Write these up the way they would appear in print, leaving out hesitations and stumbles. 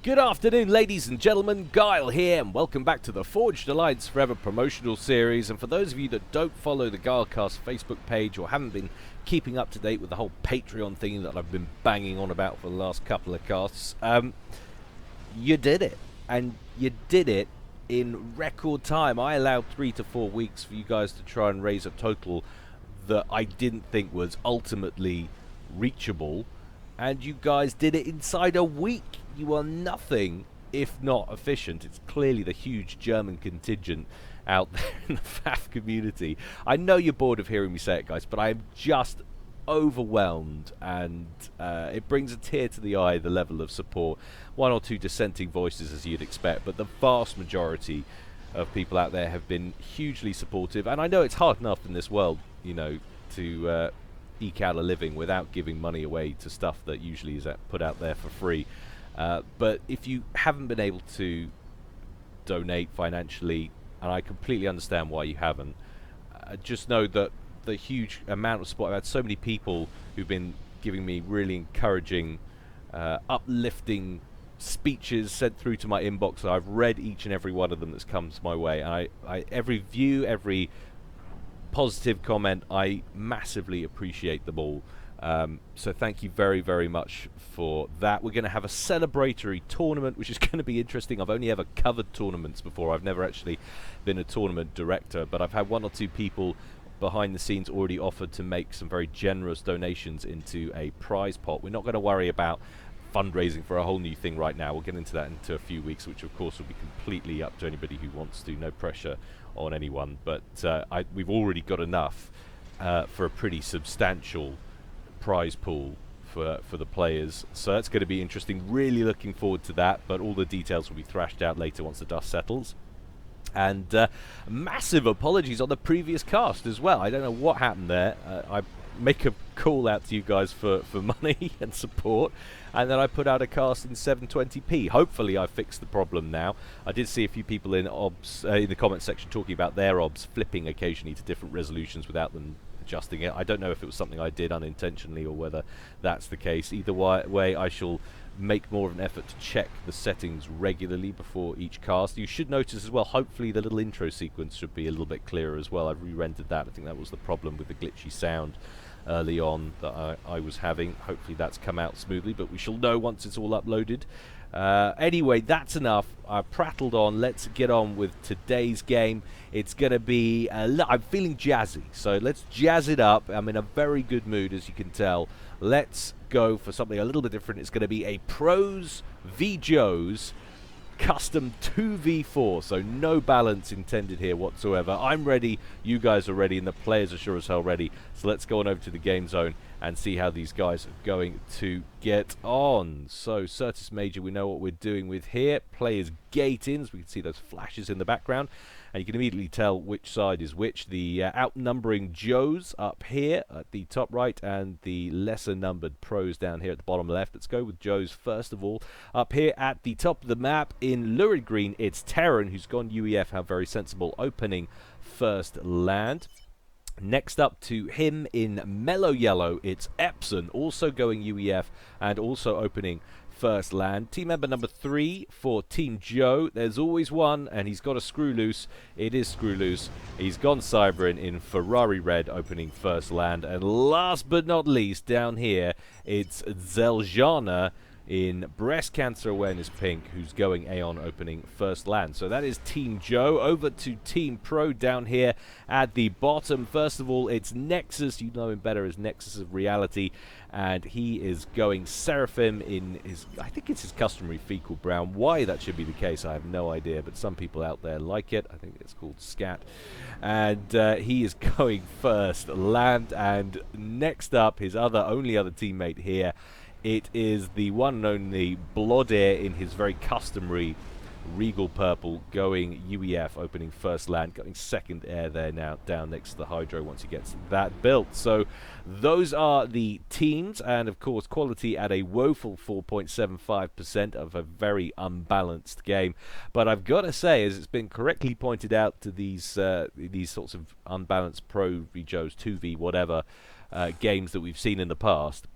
Good afternoon, ladies and gentlemen. Guile here, and welcome back to the Forged Alliance Forever promotional series. And for those of you that don't follow the Guilecast Facebook page or haven't been keeping up to date with the whole Patreon thing that I've been banging on about for the last couple of casts, you did it. And you did it in record time. I allowed 3 to 4 weeks for you guys to try and raise a total that I didn't think was ultimately reachable. And you guys did it inside a week. You are nothing if not efficient. It's clearly the huge German contingent out there in the FAF community. I know you're bored of hearing me say it, guys, but I am just overwhelmed, and it brings a tear to the eye, the level of support. One or two dissenting voices, as you'd expect, but the vast majority of people out there have been hugely supportive. And I know it's hard enough in this world, you know, to eke out a living without giving money away to stuff that usually is put out there for free. But if you haven't been able to donate financially, and I completely understand why you haven't, just know that the huge amount of support, I've had so many people who've been giving me really encouraging, uplifting speeches sent through to my inbox, and I've read each and every one of them that's come my way. And I every view, every positive comment, I massively appreciate them all. So thank you very, very much for that. We're going to have a celebratory tournament, which is going to be interesting. I've only ever covered tournaments before. I've never actually been a tournament director, but I've had one or two people behind the scenes already offered to make some very generous donations into a prize pot. We're not going to worry about fundraising for a whole new thing right now. We'll get into that into a few weeks, which of course will be completely up to anybody who wants to. No pressure on anyone, but we've already got enough for a pretty substantial prize pool for the players, so that's going to be interesting. Really looking forward to that, but all the details will be thrashed out later once the dust settles. And massive apologies on the previous cast as well. I don't know what happened there. I make a call out to you guys for money and support, and then I put out a cast in 720p. Hopefully I fixed the problem now. I did see a few people in obs in the comment section talking about their obs flipping occasionally to different resolutions without them adjusting it. I don't know if it was something I did unintentionally or whether that's the case. Either way, I shall make more of an effort to check the settings regularly before each cast. You should notice as well, hopefully the little intro sequence should be a little bit clearer as well. I've re-rendered that. I think that was the problem with the glitchy sound early on that I was having. Hopefully that's come out smoothly, but we shall know once it's all uploaded. Anyway, that's enough. I've prattled on. Let's get on with today's game. It's going to be I'm feeling jazzy, so let's jazz it up. I'm in a very good mood, as you can tell. Let's go for something a little bit different. It's going to be a Pros v Joes custom 2v4, so no balance intended here whatsoever. I'm ready, you guys are ready, and the players are sure as hell ready. So let's go on over to the game zone and see how these guys are going to get on. So Syrtis Major, we know what we're doing with here. Players gate in, so we can see those flashes in the background, and you can immediately tell which side is which. The outnumbering Joes up here at the top right, and the lesser numbered Pros down here at the bottom left. Let's go with Joes first of all. Up here at the top of the map in lurid green, it's Terran, who's gone UEF. How very sensible, opening first land. Next up to him in mellow yellow, it's Epson, also going UEF and also opening first land. Team member number 3 for Team Joe. There's always one, and he's got a screw loose. It is screw loose. He's gone Cyberin in Ferrari red, opening first land. And last but not least, down here, it's Zeljana in breast cancer awareness pink, who's going Aeon, opening first land. So that is Team Joe. Over to Team Pro down here at the bottom. First of all, it's Nexus. You know him better as Nexus of Reality, and he is going Seraphim in his, I think it's his customary fecal brown. Why that should be the case, I have no idea, but some people out there like it. I think it's called Scat. And he is going first land. And next up, his only other teammate here, it is the one and only Blodair in his very customary regal purple, going UEF, opening first land, going second air there now, down next to the Hydro once he gets that built. So those are the teams, and of course quality at a woeful 4.75% of a very unbalanced game. But I've got to say, as it's been correctly pointed out, to these sorts of unbalanced Pro v Joes 2v whatever games that we've seen in the past,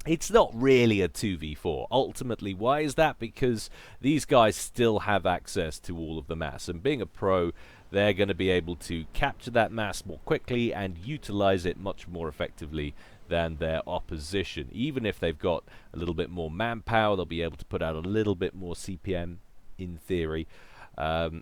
it's not really a 2v4. Ultimately, why is that? Because these guys still have access to all of the mass, and being a pro, they're going to be able to capture that mass more quickly and utilize it much more effectively than their opposition. Even if they've got a little bit more manpower, they'll be able to put out a little bit more CPM in theory.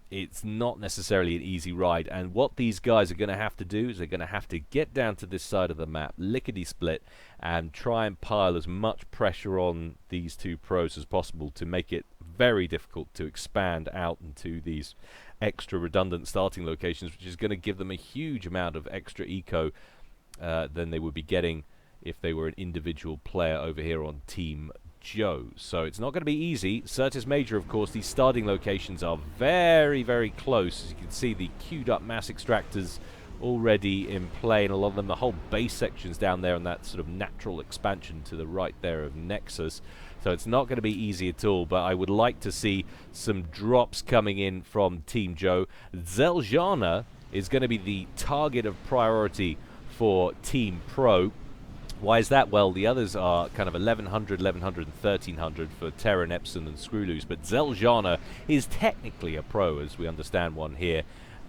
It's not necessarily an easy ride, and what these guys are going to have to do is they're going to have to get down to this side of the map, lickety-split, and try and pile as much pressure on these two pros as possible to make it very difficult to expand out into these extra redundant starting locations, which is going to give them a huge amount of extra eco than they would be getting if they were an individual player over here on Team Joe. So it's not going to be easy. Syrtis Major, of course, these starting locations are very, very close. As you can see, the queued up mass extractors already in play, and a lot of them, the whole base sections down there, and that sort of natural expansion to the right there of Nexus. So it's not going to be easy at all, but I would like to see some drops coming in from Team Joe. Zeljana is going to be the target of priority for Team Pro. Why is that? Well, the others are kind of 1100, 1100, and 1300 for Terran, Epson, and Screwloose, but Zeljana is technically a pro, as we understand one here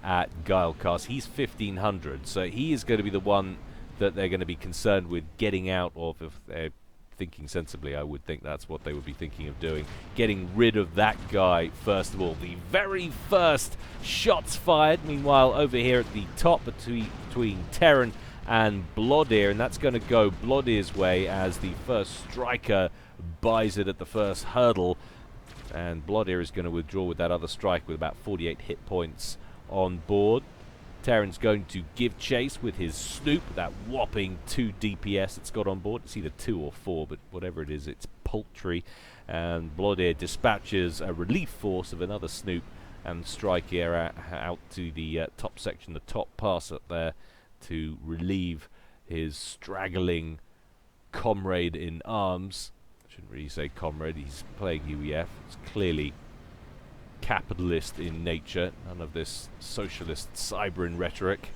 at Guilecast. He's 1500, so he is going to be the one that they're going to be concerned with getting out of. If they're thinking sensibly, I would think that's what they would be thinking of doing. Getting rid of that guy, first of all. The very first shots fired, meanwhile, over here at the top between Terran and Blodir, and that's going to go Blodir's way as the first striker buys it at the first hurdle, and Blodir is going to withdraw with that other strike with about 48 hit points on board. Terran's going to give chase with his Snoop, that whopping 2 DPS it's got on board. It's either 2 or 4, but whatever it is, it's paltry. And Blodir dispatches a relief force of another Snoop and Striker out to the top section, the top pass up there, to relieve his straggling comrade in arms. I shouldn't really say comrade, he's playing UEF. It's clearly capitalist in nature, none of this socialist Cybran rhetoric.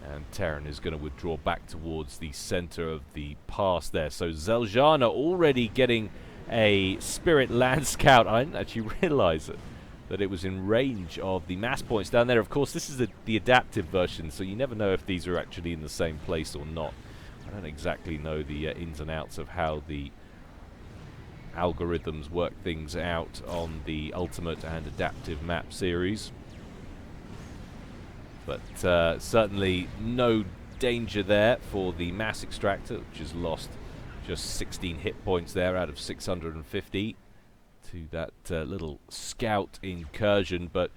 And Terran is going to withdraw back towards the center of the pass there. So Zeljana already getting a Spirit Land Scout. I didn't actually realize it, that it was in range of the mass points down there. Of course, this is the adaptive version, so you never know if these are actually in the same place or not. I don't exactly know the ins and outs of how the algorithms work things out on the Ultimate and Adaptive map series. But certainly no danger there for the mass extractor, which has lost just 16 hit points there out of 650. To that little scout incursion, but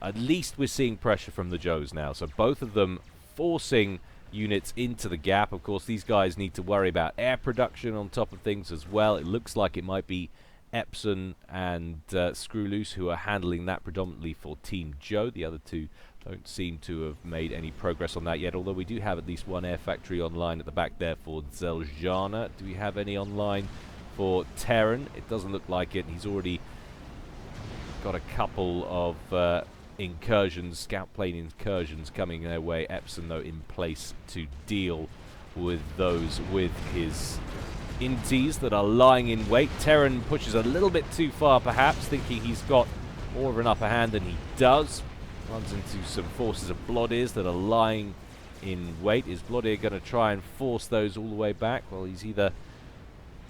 at least we're seeing pressure from the Joes now. So both of them forcing units into the gap. Of course, these guys need to worry about air production on top of things as well. It looks like it might be Epson and Screwloose who are handling that predominantly for Team Joe. The other two don't seem to have made any progress on that yet, although we do have at least one air factory online at the back there for Zeljana. Do we have any online for Terran? It doesn't look like it. He's already got a couple of incursions, scout plane incursions coming their way. Epson, though, in place to deal with those with his inties that are lying in wait. Terran pushes a little bit too far, perhaps, thinking he's got more of an upper hand than he does. Runs into some forces of Blodirs that are lying in wait. Is Blodir going to try and force those all the way back? Well, he's either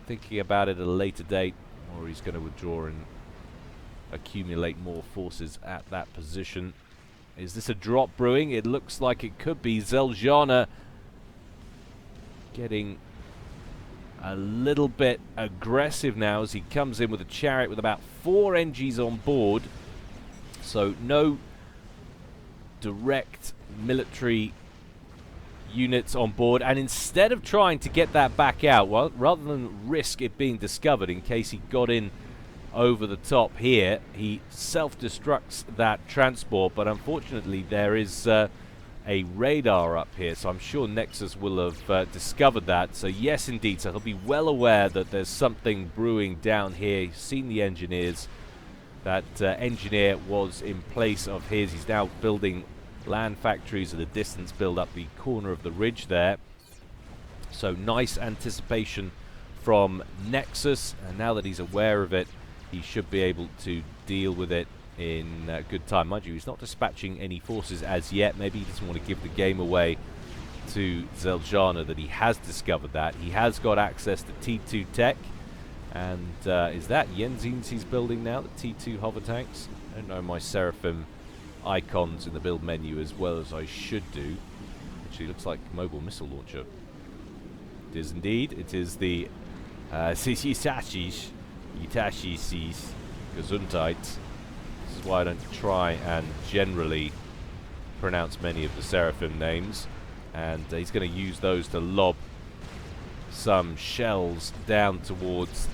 thinking about it at a later date, or he's going to withdraw and accumulate more forces at that position. Is this a drop brewing? It looks like it could be. Zeljana getting a little bit aggressive now as he comes in with a chariot with about 4 NGs on board. So no direct military units on board, and instead of trying to get that back out, well, rather than risk it being discovered in case he got in over the top here, he self-destructs that transport. But unfortunately there is a radar up here, so I'm sure Nexus will have discovered that. So yes, indeed, so he'll be well aware that there's something brewing down here. He's seen the engineers. That engineer was in place of his. He's now building land factories at a distance, build up the corner of the ridge there. So nice anticipation from Nexus, and now that he's aware of it, he should be able to deal with it in good time. Mind you, he's not dispatching any forces as yet. Maybe he doesn't want to give the game away to Zeljana that he has discovered that. He has got access to T2 tech, and is that Yenzines he's building now, the T2 hover tanks? I don't know my Seraphim icons in the build menu as well as I should do. Actually looks like a mobile missile launcher. It is indeed. It is the Sysitashis Gesundheit. This is why I don't try and generally pronounce many of the Seraphim names. And he's going to use those to lob some shells down towards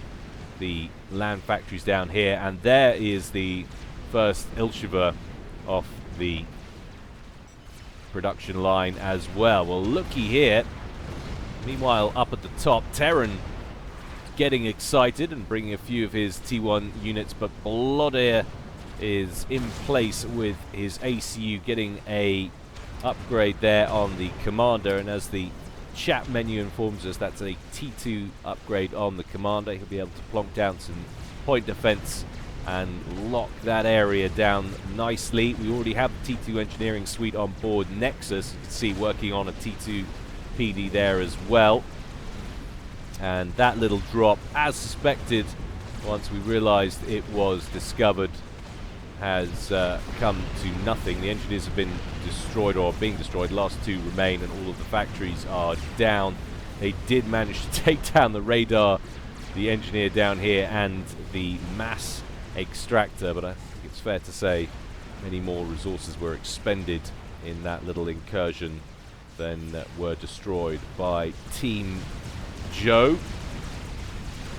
the land factories down here. And there is the first Ilshiva off the production line as well. Well, looky here. Meanwhile, up at the top, Terran getting excited and bringing a few of his T1 units, but Blodair is in place with his ACU getting a upgrade there on the commander, and as the chat menu informs us, that's a T2 upgrade on the commander. He'll be able to plonk down some point defense and lock that area down nicely. We already have the T2 engineering suite on board Nexus. You can see working on a T2 PD there as well. And that little drop, as suspected, once we realized it was discovered, has come to nothing. The engineers have been destroyed or being destroyed. Last two remain, and all of the factories are down. They did manage to take down the radar, the engineer down here, and the mass extractor, but I think it's fair to say many more resources were expended in that little incursion than were destroyed by Team Joe.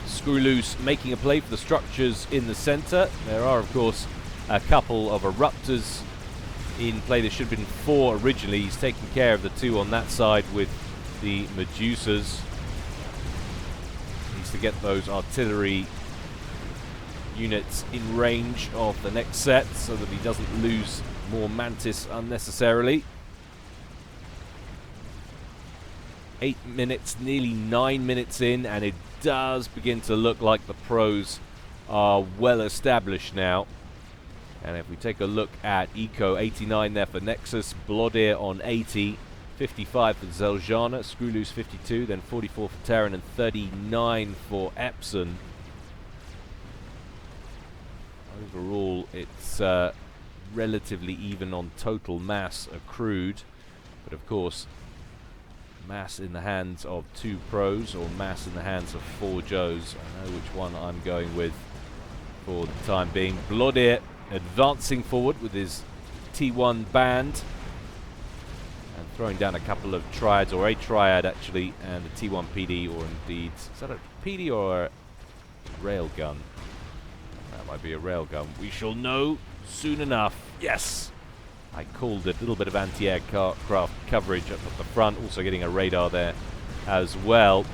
Screw Loose making a play for the structures in the center. There are, of course, a couple of eruptors in play. There should have been 4 originally. He's taking care of the 2 on that side with the Medusas. Needs to get those artillery units in range of the next set so that he doesn't lose more Mantis unnecessarily. 8 minutes, nearly 9 minutes in, and it does begin to look like the pros are well established now. And if we take a look at Eco, 89 there for Nexus, Blodair on 80, 55 for Zeljana, Screwloose 52, then 44 for Terran, and 39 for Epson. Overall, it's relatively even on total mass accrued, but of course, mass in the hands of 2 pros or mass in the hands of 4 Joes. I know which one I'm going with for the time being. Blodair advancing forward with his T1 band and throwing down a couple of triads, or a triad actually, and a T1 PD, or indeed, is that a PD or a railgun? That might be a railgun. We shall know soon enough. Yes! I called it. A little bit of anti-aircraft coverage up at the front, also getting a radar there as well.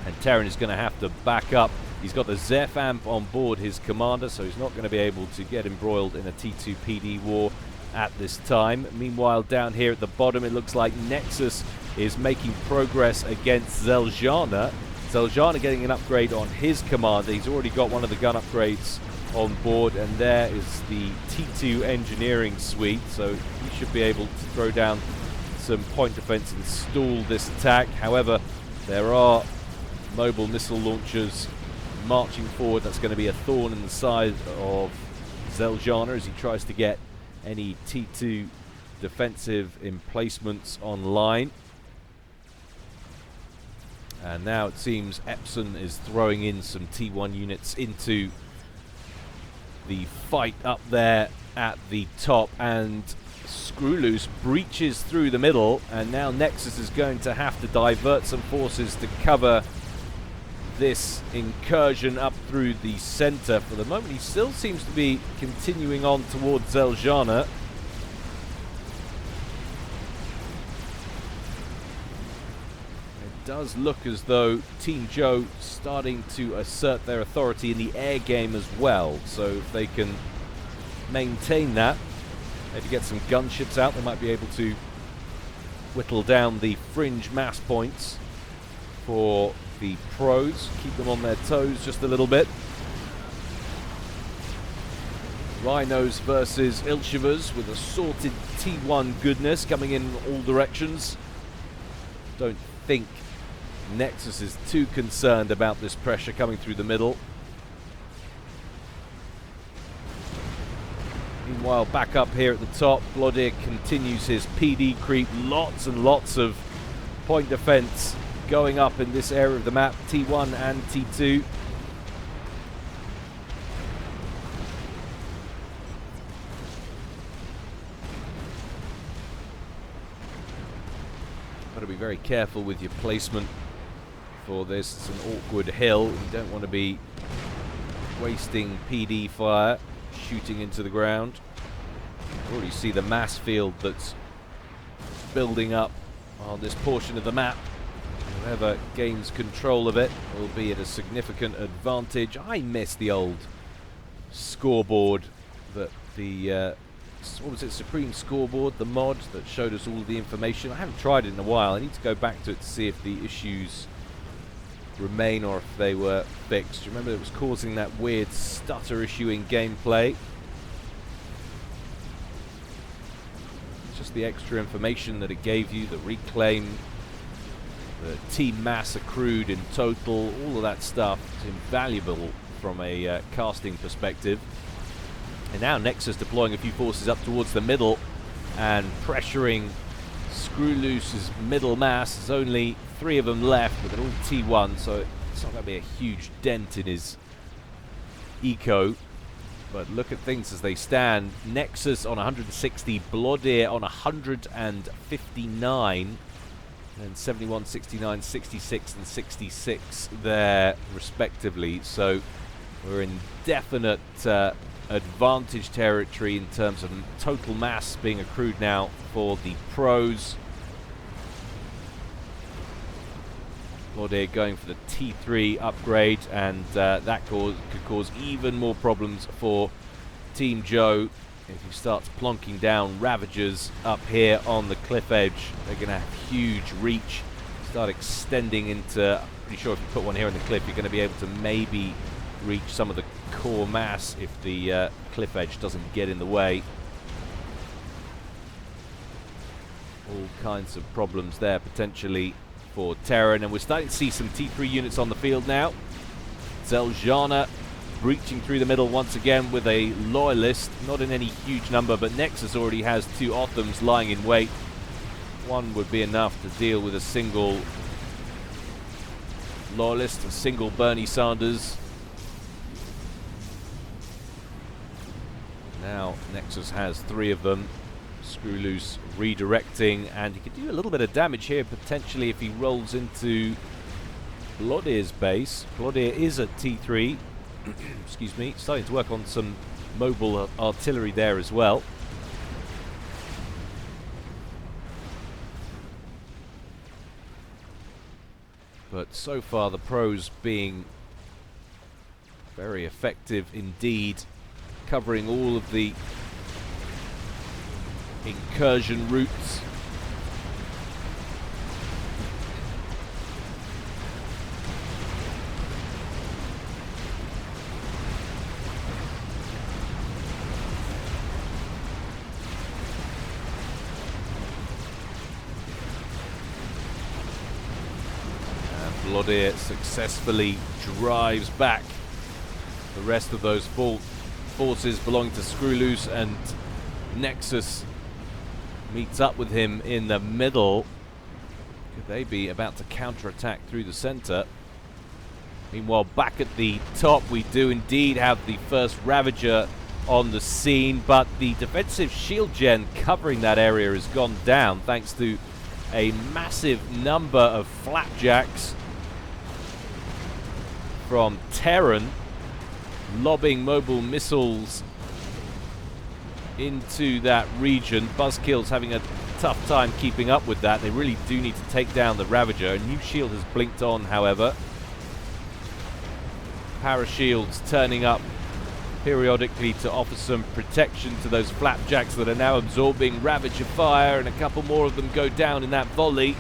And Terran is going to have to back up. He's got the Zeph amp on board his commander, so he's not going to be able to get embroiled in a T2 PD war at this time. Meanwhile, down here at the bottom, it looks like Nexus is making progress against Zeljana. Zeljana getting an upgrade on his commander. He's already got one of the gun upgrades on board, and there is the T2 engineering suite, so he should be able to throw down some point defense and stall this attack. However, there are mobile missile launchers marching forward. That's going to be a thorn in the side of Zeljana as he tries to get any T2 defensive emplacements online. And now it seems Epson is throwing in some T1 units into the fight up there at the top, and Screwloose breaches through the middle, and now Nexus is going to have to divert some forces to cover this incursion up through the center. For the moment, he still seems to be continuing on towards Zeljana. It does look as though Team Joe starting to assert their authority in the air game as well. So if they can maintain that, maybe get some gunships out, they might be able to whittle down the fringe mass points for the pros. Keep them on their toes just a little bit. Rhinos versus Ilshivas with assorted T1 goodness coming in all directions. Don't think Nexus is too concerned about this pressure coming through the middle. Meanwhile, back up here at the top, Bloodir continues his PD creep. Lots and lots of point defense going up in this area of the map, T1 and T2. Got to be very careful with your placement for this. It's an awkward hill. You don't want to be wasting PD fire shooting into the ground. You already see the mass field that's building up on this portion of the map. Whoever gains control of it will be at a significant advantage. I miss the old scoreboard that the what was it, Supreme Scoreboard, the mod that showed us all of the information. I haven't tried it in a while. I need to go back to it to see if the issues remain or if they were fixed. Do you remember it was causing that weird stutter issue in gameplay? Just the extra information that it gave you, the reclaim, the team mass accrued in total, all of that stuff is invaluable from a casting perspective. And now Nexus deploying a few forces up towards the middle and pressuring Screw Loose's middle mass. There's only 3 of them left, but they're all T1, so it's not going to be a huge dent in his eco. But look at things as they stand. Nexus on 160, Bloodir on 159, and 71, 69, 66, and 66 there, respectively. So we're in definite advantage territory in terms of total mass being accrued now for the pros. Bloodir going for the T3 upgrade, and that could cause even more problems for Team Joe if he starts plonking down Ravagers up here on the cliff edge. They're going to have huge reach, start extending into, I'm pretty sure if you put one here on the cliff, you're going to be able to maybe reach some of the core mass if the cliff edge doesn't get in the way. All kinds of problems there potentially for Terran, and we're starting to see some T3 units on the field now. Zeljana breaching through the middle once again with a Loyalist, not in any huge number, but Nexus already has 2 Othams lying in wait. One would be enough to deal with a single Loyalist, a single Bernie Sanders. Now Nexus has 3 of them. Screw Loose redirecting, and he could do a little bit of damage here potentially if he rolls into Bloodir's base. Bloodir is at T3. Excuse me, starting to work on some mobile artillery there as well. But so far the pros being very effective indeed, covering all of the incursion routes. And Bloodir successfully drives back the rest of those forces belonging to Screw Loose, and Nexus meets up with him in the middle. Could they be about to counterattack through the center? Meanwhile, back at the top, we do indeed have the first Ravager on the scene, but the defensive shield gen covering that area has gone down thanks to a massive number of flapjacks from Terran, lobbing mobile missiles into that region. Buzzkill's having a tough time keeping up with that. They really do need to take down the Ravager. A new shield has blinked on, however. Parashields turning up periodically to offer some protection to those flapjacks that are now absorbing Ravager fire, and a couple more of them go down in that volley.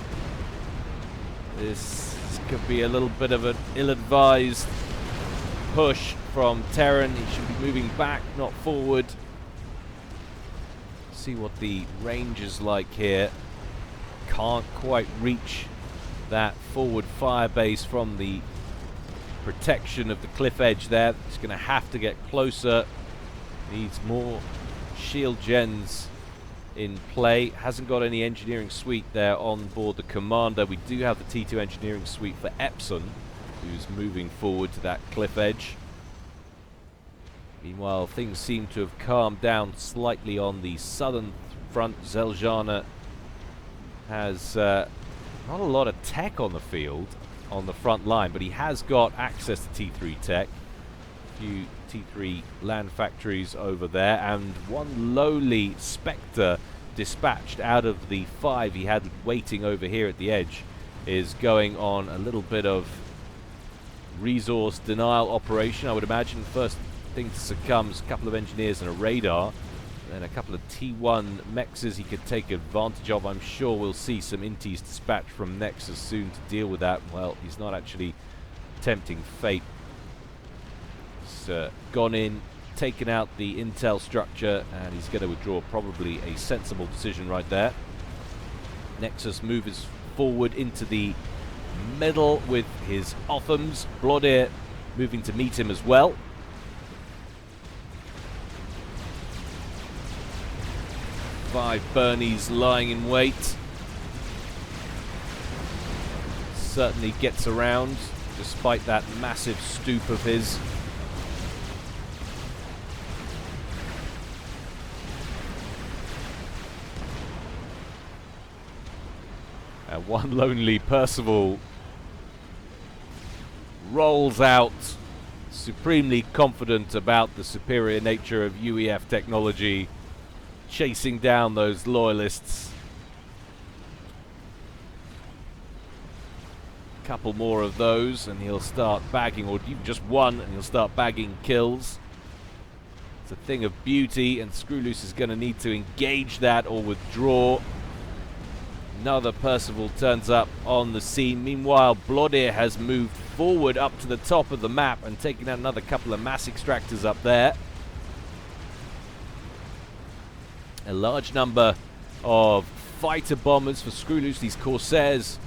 This is could be a little bit of an ill-advised push from Terran. He should be moving back, not forward. See what the range is like here. Can't quite reach that forward fire base from the protection of the cliff edge there. He's going to have to get closer. Needs more shield gens in play. Hasn't got any engineering suite there on board the commander. We do have the T2 engineering suite for Epson, who's moving forward to that cliff edge. Meanwhile, things seem to have calmed down slightly on the southern front. Zeljana has not a lot of tech on the field on the front line, but he has got access to T3 tech. A few T3 land factories over there, and one lowly Spectre dispatched out of the 5 he had waiting over here at the edge is going on a little bit of resource denial operation. I would imagine first thing to succumb is a couple of engineers and a radar, and a couple of T1 Mexes he could take advantage of. I'm sure we'll see some Intis dispatched from Nexus soon to deal with that. Well, he's not actually tempting fate. He's gone in, taken out the intel structure, and he's going to withdraw. Probably a sensible decision right there. Nexus moves forward into the middle with his Othams. Blodir moving to meet him as well. Five Bernies lying in wait. Certainly gets around, despite that massive stoop of his. And one lonely Percival rolls out, supremely confident about the superior nature of UEF technology, chasing down those loyalists. Couple more of those and he'll start bagging, or just one and he'll start bagging kills. It's a thing of beauty, and Screwloose is going to need to engage that or withdraw. Another Percival turns up on the scene. Meanwhile, Blodir has moved forward up to the top of the map and taken out another couple of mass extractors up there. A large number of fighter bombers for Screwloose. These Corsairs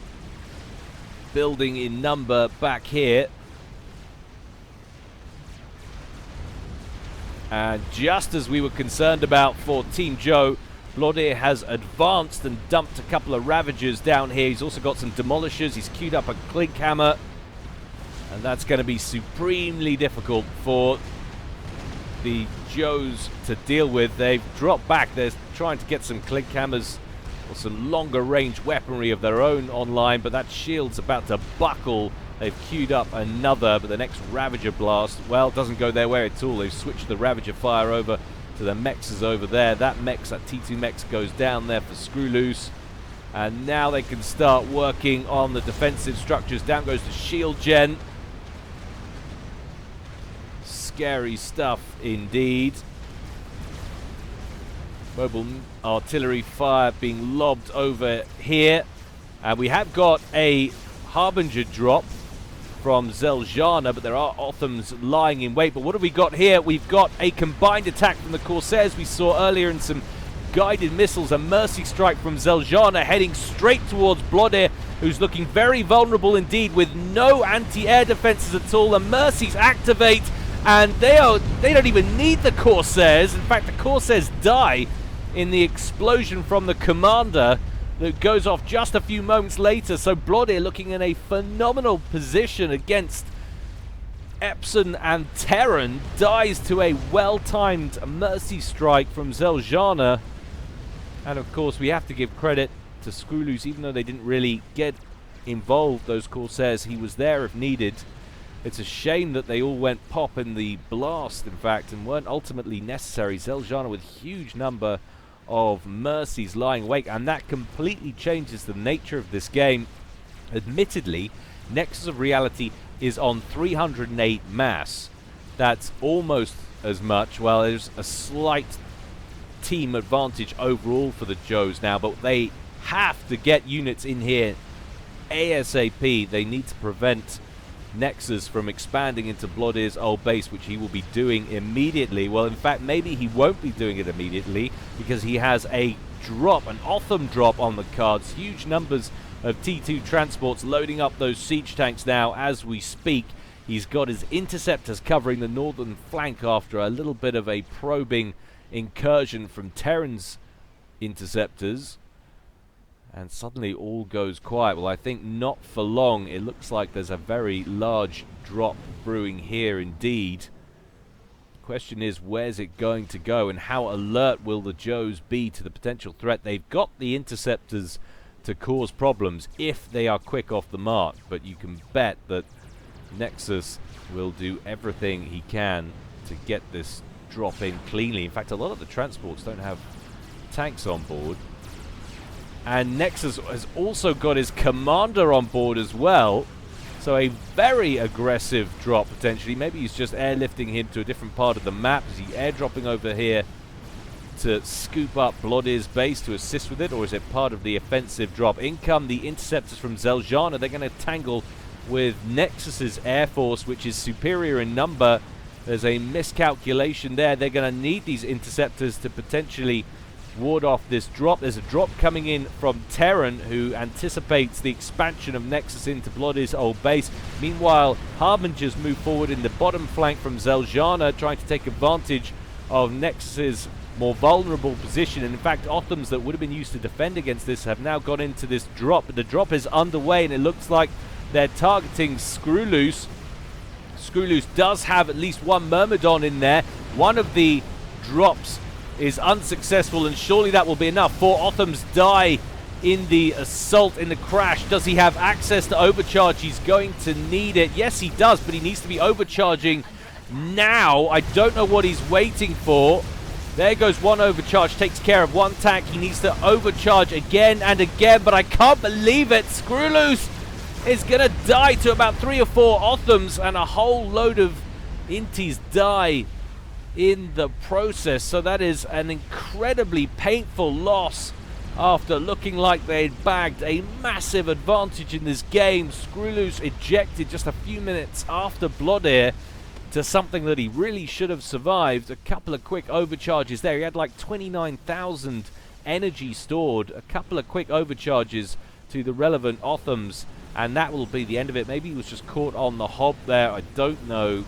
building in number back here. And just as we were concerned about for Team Joe, Blodir has advanced and dumped a couple of Ravagers down here. He's also got some Demolishers. He's queued up a Clink Hammer. And that's going to be supremely difficult for the Joes to deal with. They've dropped back. They're trying to get some Clink Hammers or some longer range weaponry of their own online, but that shield's about to buckle. They've queued up another, but the next Ravager blast, well, doesn't go their way at all. They've switched the Ravager fire over to the Mexes over there. That Mex, that T2 Mex, goes down there for Screwloose. And now they can start working on the defensive structures. Down goes the shield gen. Scary stuff indeed. Mobile artillery fire being lobbed over here. And we have got a Harbinger drop from Zeljana, but there are Othams lying in wait. But what have we got here? We've got a combined attack from the Corsairs we saw earlier, and some guided missiles. A Mercy Strike from Zeljana heading straight towards Blodir, who's looking very vulnerable indeed with no anti-air defenses at all. The Mercies activate, and they don't even need the Corsairs. In fact, the Corsairs die in the explosion from the commander that goes off just a few moments later. So Blodir looking in a phenomenal position against Epson, and Terran dies to a well-timed Mercy Strike from Zeljana. And of course we have to give credit to Screwloose, even though they didn't really get involved, those Corsairs. He was there if needed. It's a shame that they all went pop in the blast, in fact, and weren't ultimately necessary. Zeljana with huge number of Mercies lying awake, and that completely changes the nature of this game. Admittedly, Nexus of Reality is on 308 mass. That's almost as much. Well, there's a slight team advantage overall for the Joes now, but they have to get units in here ASAP. They need to prevent Nexus from expanding into Blodir's old base, which he will be doing immediately. Well, in fact, maybe he won't be doing it immediately because he has a drop, an Otham drop on the cards. Huge numbers of T2 transports loading up those siege tanks now as we speak. He's got his interceptors covering the northern flank after a little bit of a probing incursion from Terran's interceptors. And suddenly all goes quiet. Well, I think not for long. It looks like there's a very large drop brewing here indeed. The question is, where's it going to go, and how alert will the Joes be to the potential threat? They've got the interceptors to cause problems if they are quick off the mark, but you can bet that Nexus will do everything he can to get this drop in cleanly. In fact, a lot of the transports don't have tanks on board. And Nexus has also got his commander on board as well. So a very aggressive drop, potentially. Maybe he's just airlifting him to a different part of the map. Is he airdropping over here to scoop up Blodir's base to assist with it? Or is it part of the offensive drop? In come the interceptors from Zeljana. They're going to tangle with Nexus's air force, which is superior in number. There's a miscalculation there. They're going to need these interceptors to potentially ward off this drop. There's a drop coming in from Terran, who anticipates the expansion of Nexus into Blodir's old base. Meanwhile, Harbingers move forward in the bottom flank from Zeljana, trying to take advantage of Nexus's more vulnerable position. And in fact, Othams that would have been used to defend against this have now got into this drop. The drop is underway, and it looks like they're targeting Screwloose. Screwloose does have at least one Myrmidon in there. One of the drops is unsuccessful, and surely that will be enough. 4 Othams die in the assault, in the crash. Does he have access to overcharge? He's going to need it. Yes, he does, but he needs to be overcharging now. I don't know what he's waiting for. There goes one overcharge, takes care of one tank. He needs to overcharge again and again, but I can't believe it. Screwloose is going to die to about 3 or 4 Othams, and a whole load of Intis die in the process. So that is an incredibly painful loss after looking like they'd bagged a massive advantage in this game. Screwloose ejected just a few minutes after Blodir to something that he really should have survived. A couple of quick overcharges there. He had like 29,000 energy stored. A couple of quick overcharges to the relevant Othams, and that will be the end of it. Maybe he was just caught on the hob there. I don't know.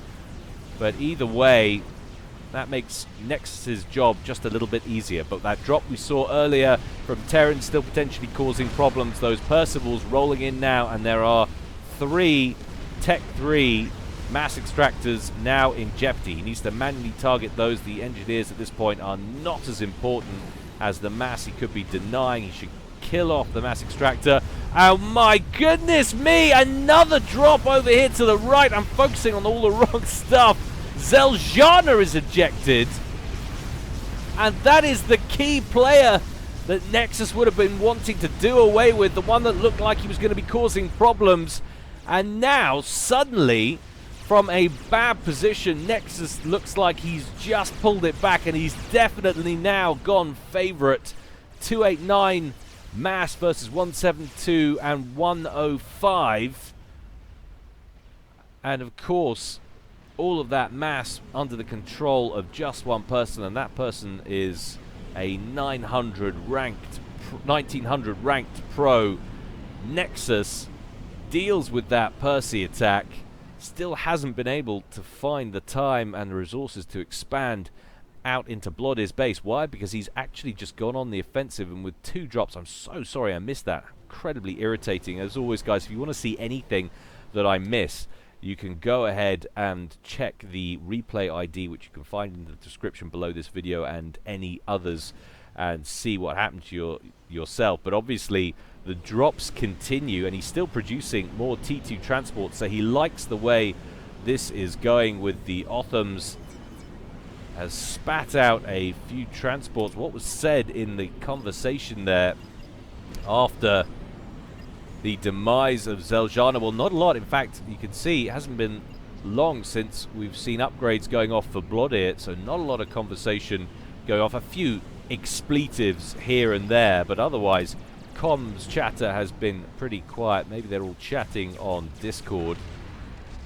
But either way, that makes Nexus's job just a little bit easier. But that drop we saw earlier from Terran still potentially causing problems. Those Percivals rolling in now, and there are 3 Tech 3 mass extractors now in jeopardy. He needs to manually target those. The engineers at this point are not as important as the mass he could be denying. He should kill off the mass extractor. Oh my goodness me! Another drop over here to the right. I'm focusing on all the wrong stuff. Zeljana is ejected, and that is the key player that Nexus would have been wanting to do away with, the one that looked like he was going to be causing problems. And now suddenly, from a bad position, Nexus looks like he's just pulled it back, and he's definitely now gone favorite. 289 mass versus 172 and 105, and of course all of that mass under the control of just one person, and that person is a 1900 ranked pro. Nexus deals with that Percy attack, still hasn't been able to find the time and the resources to expand out into Blodir's base. Why? Because he's actually just gone on the offensive, and with 2 drops. I'm so sorry I missed that. Incredibly irritating. As always, guys, if you want to see anything that I miss, you can go ahead and check the replay ID, which you can find in the description below this video and any others, and see what happened to yourself. But obviously the drops continue, and he's still producing more T2 transports, so he likes the way this is going with the Othams. Has spat out a few transports. What was said in the conversation there after the demise of Zeljana? Well, not a lot. In fact, you can see it hasn't been long since we've seen upgrades going off for Blodir, so not a lot of conversation going off. A few expletives here and there, but otherwise comms chatter has been pretty quiet. Maybe they're all chatting on Discord.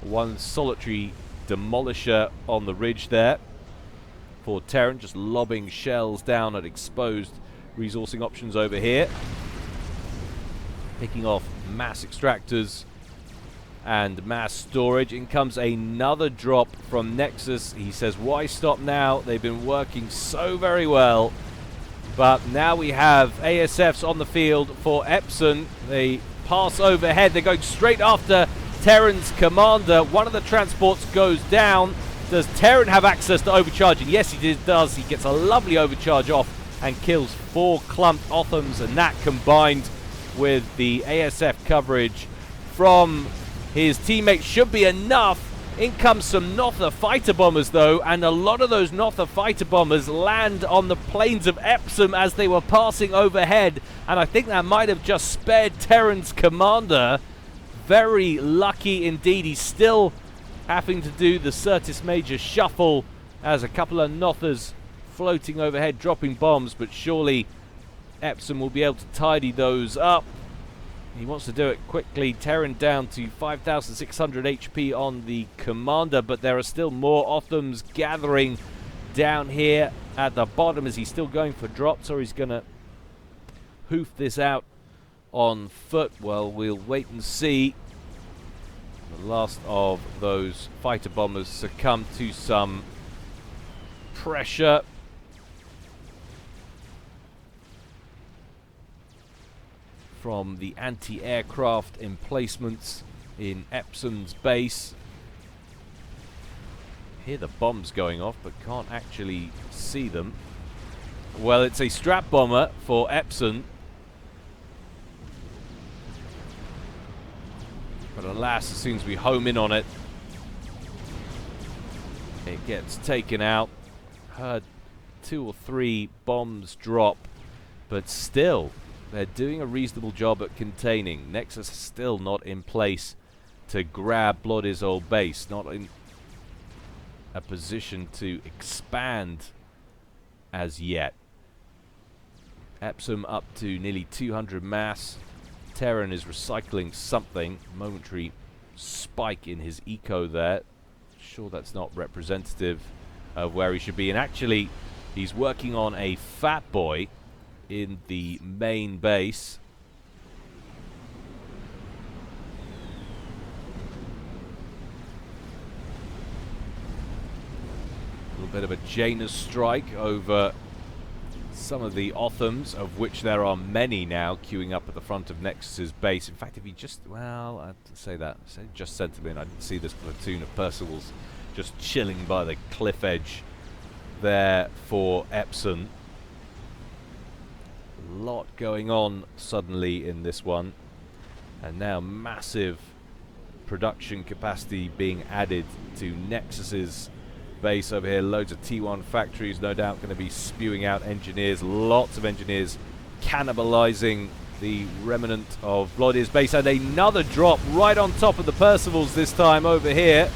One solitary demolisher on the ridge there for Terran, just lobbing shells down at exposed resourcing options over here. Picking off mass extractors and mass storage. In comes another drop from Nexus. He says, why stop now? They've been working so very well. But now we have ASFs on the field for Epson. They pass overhead. They're going straight after Terran's commander. One of the transports goes down. Does Terran have access to overcharging? Yes, he does. He gets a lovely overcharge off and kills 4 clumped Othams, and that combined with the ASF coverage from his teammates should be enough. In comes some Notha fighter bombers though, and a lot of those Notha fighter bombers land on the plains of Epsom as they were passing overhead, and I think that might have just spared Terran's commander. Very lucky indeed. He's still having to do the Syrtis Major shuffle as a couple of Nothas floating overhead dropping bombs, but surely Epsom will be able to tidy those up. He wants to do it quickly. Terran down to 5,600 HP on the commander, but there are still more Othams gathering down here at the bottom. Is he still going for drops, or he's going to hoof this out on foot? Well, we'll wait and see. The last of those fighter bombers succumb to some pressure. From the anti-aircraft emplacements in Epsom's base. Hear the bombs going off, but can't actually see them. Well, it's a strap bomber for Epsom. But alas, as soon as we home in on it, it gets taken out. Heard 2 or 3 bombs drop, but still, they're doing a reasonable job at containing. Nexus is still not in place to grab Blood's old base, not in a position to expand as yet. Epsom up to nearly 200 mass. Terran is recycling something. Momentary spike in his eco there. Sure that's not representative of where he should be. And actually, he's working on a Fat Boy in the main base. A little bit of a Janus strike over some of the Othams, of which there are many now queuing up at the front of Nexus's base. In fact, if you just, well, I'd say that, just sent him in. I didn't see this platoon of Percival's just chilling by the cliff edge there for Epsom. A lot going on suddenly in this one, and now massive production capacity being added to Nexus's base over here. Loads of T1 factories, no doubt going to be spewing out engineers. Lots of engineers cannibalizing the remnant of Blood's base, and another drop right on top of the Percivals this time over here.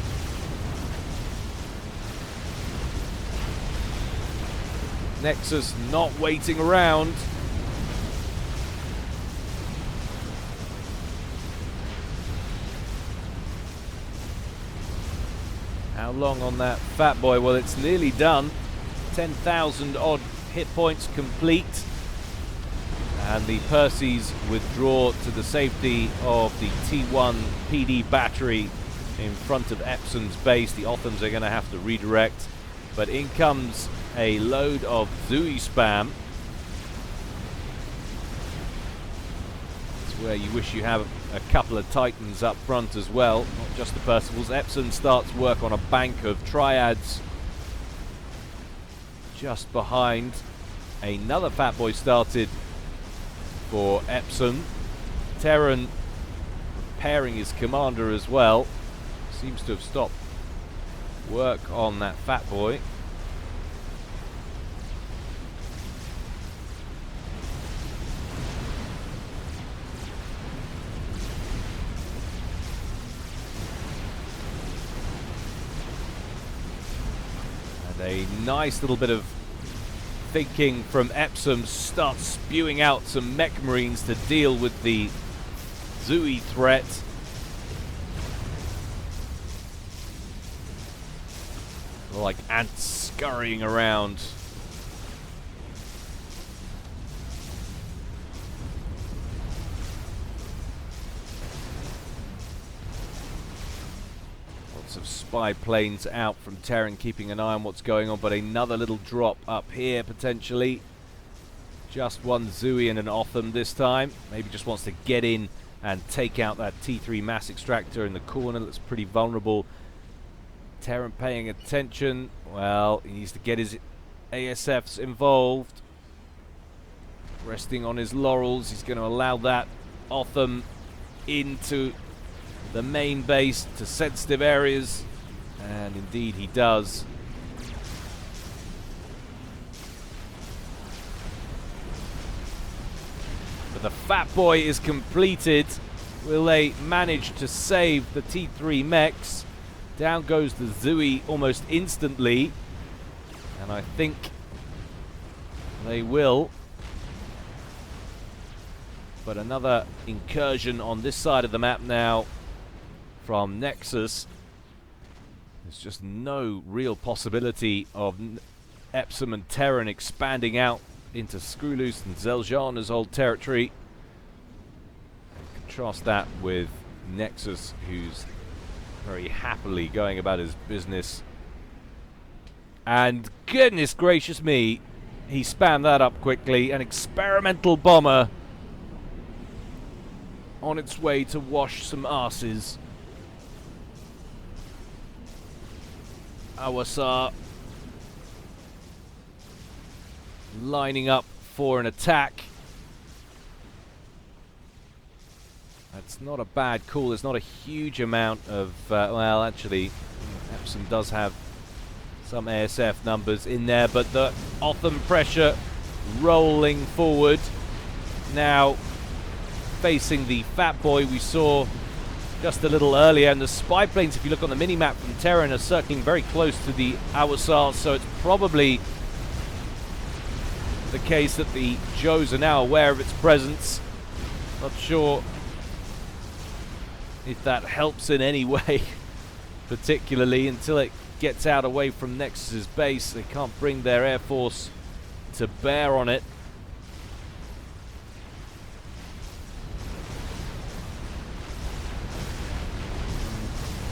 Nexus not waiting around. How long on that Fat Boy? Well, it's nearly done. 10,000 odd hit points complete. And the Percys withdraw to the safety of the T1 PD battery in front of Epsom's base. The Othams are going to have to redirect. But in comes a load of Zooey spam. It's where you wish you have a couple of Titans up front as well, not just the Percivals. Epsom starts work on a bank of Triads just behind. Another Fat Boy started for Epsom. Terran repairing his commander as well. Seems to have stopped work on that Fat Boy. A nice little bit of thinking from Epsom, start spewing out some mech marines to deal with the Zui threat. Like ants scurrying around. Lots of spy planes out from Terran, keeping an eye on what's going on, but another little drop up here potentially. Just one Zui and an Otham this time. Maybe just wants to get in and take out that T3 mass extractor in the corner that's pretty vulnerable. Terran paying attention. Well, he needs to get his ASFs involved. Resting on his laurels, he's going to allow that Otham into the main base to sensitive areas, and indeed he does. But the Fat Boy is completed. Will they manage to save the T3 mechs? Down goes the Zui almost instantly, and I think they will. But another incursion on this side of the map now from Nexus. There's just no real possibility of Epsom and Terran expanding out into Screwloose and Zeljana's old territory. And contrast that with Nexus, who's very happily going about his business. And goodness gracious me, he spammed that up quickly. An experimental bomber on its way to wash some asses. Awasar lining up for an attack. That's not a bad call. There's not a huge amount of... well, actually, Epsom does have some ASF numbers in there, but the Otham pressure rolling forward. Now facing the Fat Boy we saw just a little earlier, and the spy planes, if you look on the mini-map from Terran, are circling very close to the Awasar, so it's probably the case that the Joes are now aware of its presence. Not sure if that helps in any way, particularly until it gets out away from Nexus's base. They can't bring their air force to bear on it.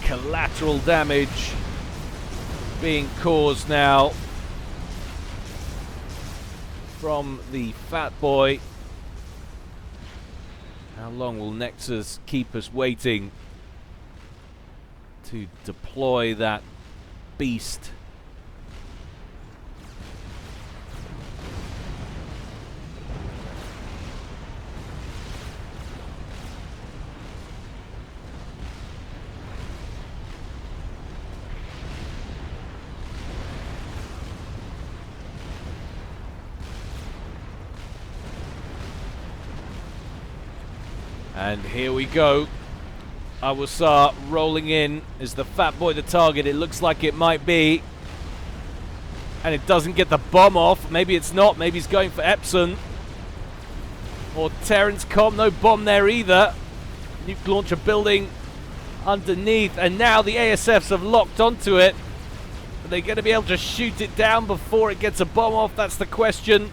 Collateral damage being caused now from the Fat Boy. How long will Nexus keep us waiting to deploy that beast? And here we go. Awasar rolling in. Is the Fat Boy the target? It looks like it might be. And it doesn't get the bomb off. Maybe it's not. Maybe he's going for Epsom. Or Terran's Com. No bomb there either. Nuke launcher building underneath. And now the ASFs have locked onto it. Are they going to be able to shoot it down before it gets a bomb off? That's the question.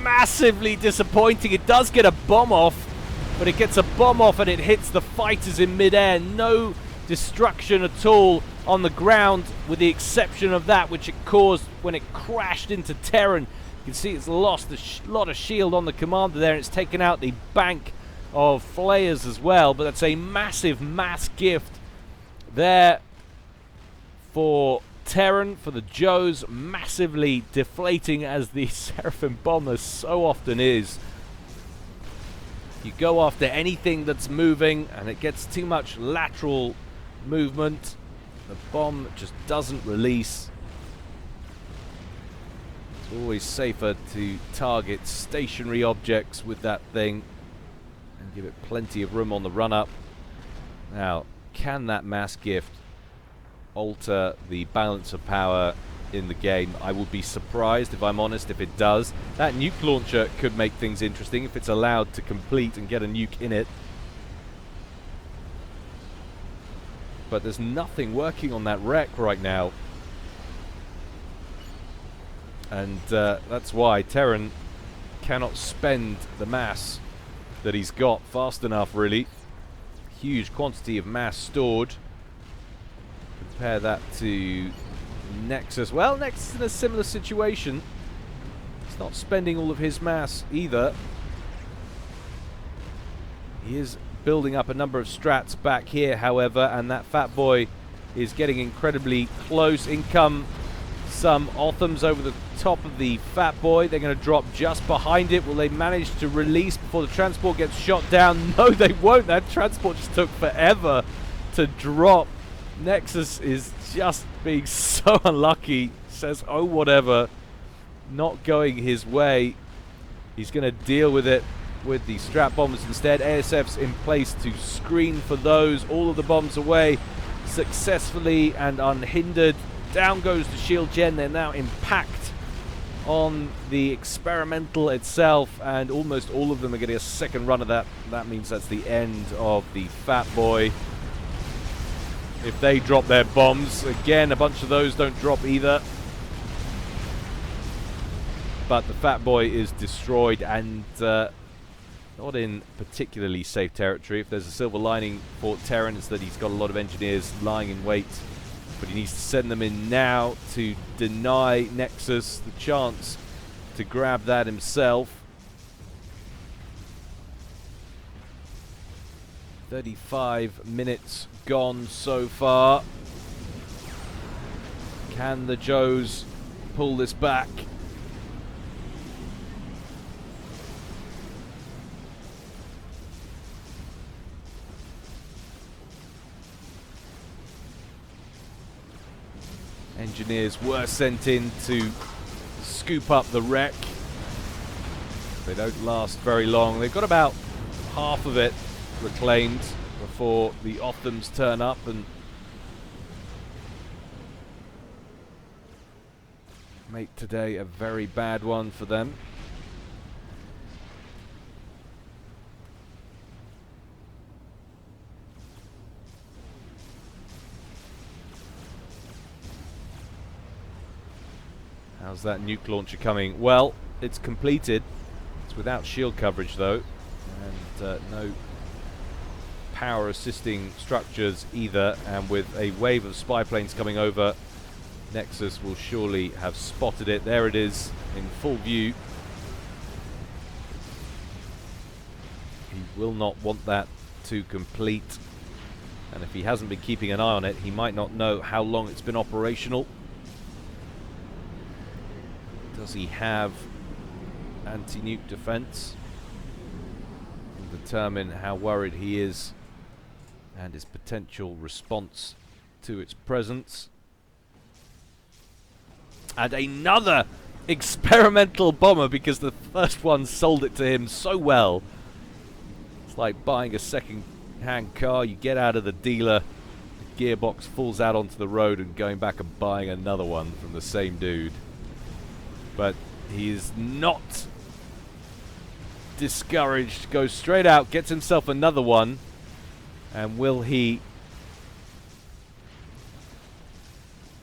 Massively disappointing. It does get a bomb off, but it gets a bomb off and it hits the fighters in midair. No destruction at all on the ground, with the exception of that which it caused when it crashed into Terran. You can see it's lost a lot of shield on the commander there, and it's taken out the bank of flayers as well. But that's a massive mass gift there for Terran, for the Joes, massively deflating, as the Seraphim bomber so often is. You go after anything that's moving and it gets too much lateral movement, the bomb just doesn't release. It's always safer to target stationary objects with that thing and give it plenty of room on the run-up. Now, can that mass gift alter the balance of power in the game. I would be surprised, if I'm honest, if it does. That nuke launcher could make things interesting if it's allowed to complete and get a nuke in it. But there's nothing working on that wreck right now. And that's why Terran cannot spend the mass that he's got fast enough, really. Huge quantity of mass stored. Compare that to Nexus. Well, Nexus is in a similar situation. He's not spending all of his mass either. He is building up a number of strats back here, however, and that fat boy is getting incredibly close. In come some Othams over the top of the fat boy. They're going to drop just behind it. Will they manage to release before the transport gets shot down? No, they won't. That transport just took forever to drop. Nexus is just being so unlucky. Says, oh, whatever. Not going his way. He's going to deal with it with the strat bombers instead. ASF's in place to screen for those. All of the bombs away successfully and unhindered. Down goes the shield gen. They're now impact on the experimental itself, and almost all of them are getting a second run of that. That means that's the end of the fat boy. If they drop their bombs, again, a bunch of those don't drop either. But the fat boy is destroyed and not in particularly safe territory. If there's a silver lining for Terran, it's that he's got a lot of engineers lying in wait. But he needs to send them in now to deny Nexus the chance to grab that himself. 35 minutes gone so far. Can the Joes pull this back? Engineers were sent in to scoop up the wreck. They don't last very long. They've got about half of it reclaimed before the Othams turn up and make today a very bad one for them. How's that nuke launcher coming? Well, it's completed. It's without shield coverage though, and no power assisting structures either, and with a wave of spy planes coming over, Nexus will surely have spotted it. There it is in full view. He will not want that to complete, and if he hasn't been keeping an eye on it, he might not know how long it's been operational. Does he have anti-nuke defense? Will determine how worried he is and his potential response to its presence. And another experimental bomber, because the first one sold it to him so well. It's like buying a second-hand car. You get out of the dealer, the gearbox falls out onto the road, and going back and buying another one from the same dude. But he is not discouraged. Goes straight out, gets himself another one. And will he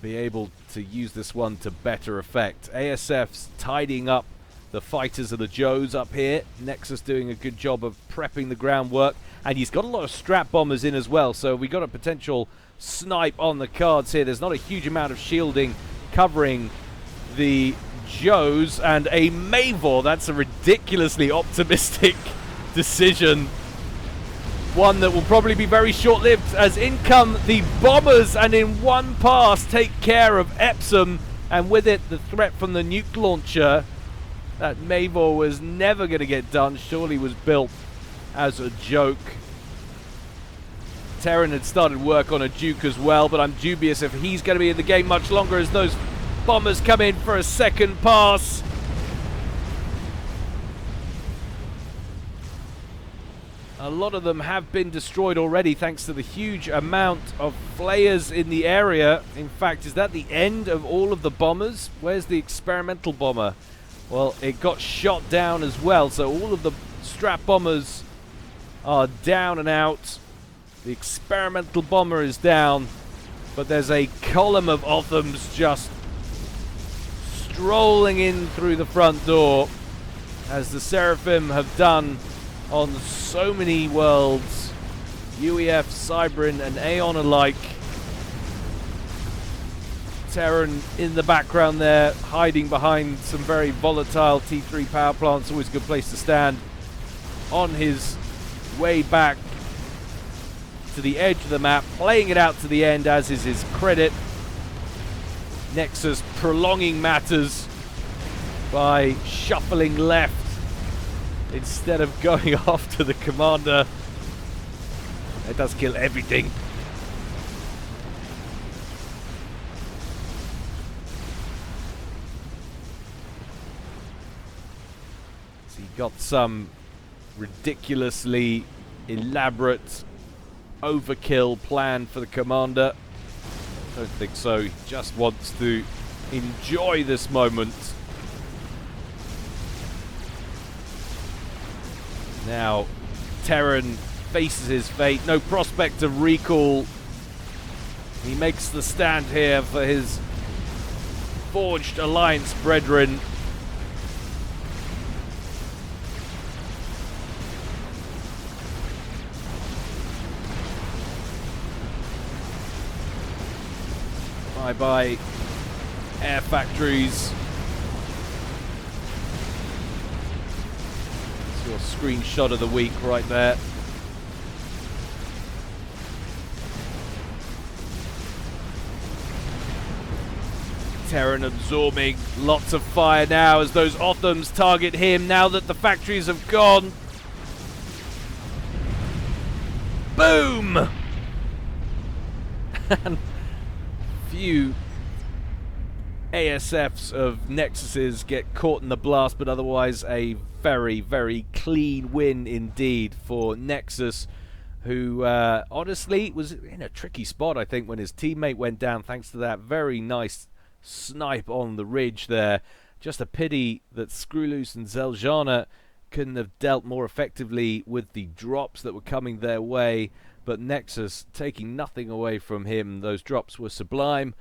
be able to use this one to better effect? ASF's tidying up the fighters of the Joes up here. Nexus doing a good job of prepping the groundwork. And he's got a lot of strat bombers in as well. So we got a potential snipe on the cards here. There's not a huge amount of shielding covering the Joes, and a Mavor. That's a ridiculously optimistic decision. One that will probably be very short-lived, as in come the bombers, and in one pass take care of Epsom, and with it the threat from the nuke launcher. That Mavor was never going to get done, surely was built as a joke. Terran had started work on a Duke as well, but I'm dubious if he's going to be in the game much longer, as those bombers come in for a second pass. A lot of them have been destroyed already thanks to the huge amount of flayers in the area. In fact, is that the end of all of the bombers? Where's the experimental bomber? Well, it got shot down as well, so all of the strap bombers are down and out. The experimental bomber is down, but there's a column of Othams just strolling in through the front door, as the Seraphim have done on so many worlds, UEF, Cybrin and Aeon alike. Terran in the background there, hiding behind some very volatile T3 power plants, always a good place to stand. On his way back to the edge of the map, playing it out to the end, as is his credit. Nexus prolonging matters by shuffling left instead of going after the commander. It does kill everything. So he got some ridiculously elaborate overkill plan for the commander. I don't think so. He just wants to enjoy this moment. Now, Terran faces his fate. No prospect of recall. He makes the stand here for his Forged Alliance brethren. Bye-bye, air factories. It's your screenshot of the week right there. Terran absorbing lots of fire now as those Othams target him now that the factories have gone. Boom! And few ASFs of Nexuses get caught in the blast, but otherwise a very, very clean win indeed for Nexus, who honestly was in a tricky spot, I think, when his teammate went down, thanks to that very nice snipe on the ridge there. Just a pity that Screwloose and Zeljana couldn't have dealt more effectively with the drops that were coming their way, but Nexus taking nothing away from him. Those drops were sublime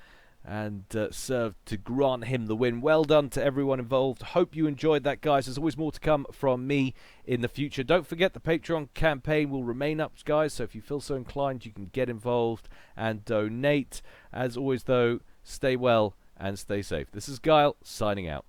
and served to grant him the win. Well done to everyone involved. Hope you enjoyed that, guys. There's always more to come from me in the future. Don't forget the Patreon campaign will remain up, guys, so if you feel so inclined, you can get involved and donate. As always, though, stay well and stay safe. This is Guile, signing out.